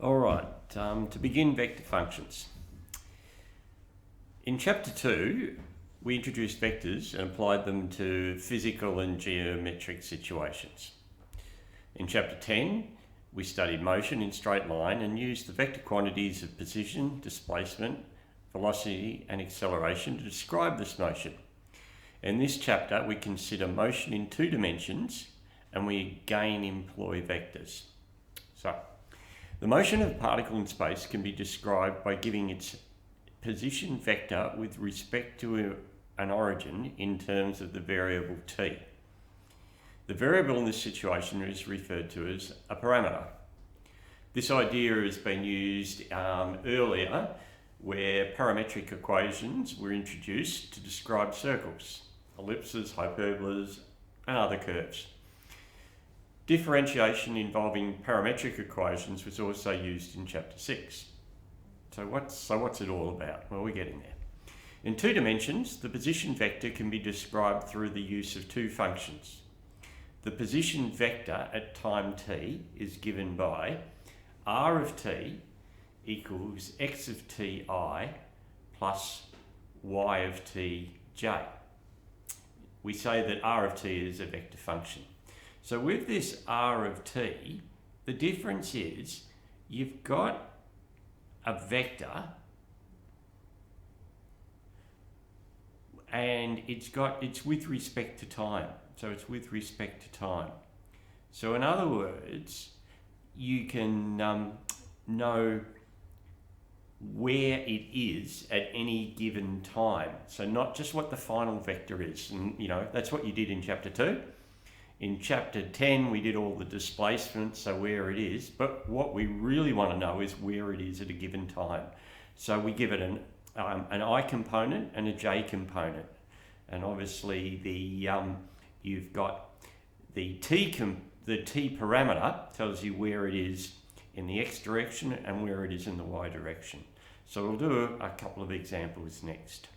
All right, to begin vector functions. In Chapter 2, we introduced vectors and applied them to physical and geometric situations. In Chapter 10, we studied motion in straight line and used the vector quantities of position, displacement, velocity and acceleration to describe this motion. In this chapter, we consider motion in two dimensions and we again employ vectors. So, the motion of a particle in space can be described by giving its position vector with respect to an origin in terms of the variable t. The variable in this situation is referred to as a parameter. This idea has been used earlier where parametric equations were introduced to describe circles, ellipses, hyperbolas and other curves. Differentiation involving parametric equations was also used in Chapter 6. So what's it all about? Well, we're getting there. In two dimensions, the position vector can be described through the use of two functions. The position vector at time t is given by r of t equals x of ti plus y of tj. We say that r of t is a vector function. So with this r of t, the difference is you've got a vector and it's with respect to time. So it's with respect to time. So in other words, you can know where it is at any given time. So not just what the final vector is. And that's what you did in Chapter 2. In Chapter 10, we did all the displacement, so where it is, but what we really want to know is where it is at a given time. So we give it an I component and a j component. And obviously you've got the t parameter tells you where it is in the x direction and where it is in the y direction. So we'll do a couple of examples next.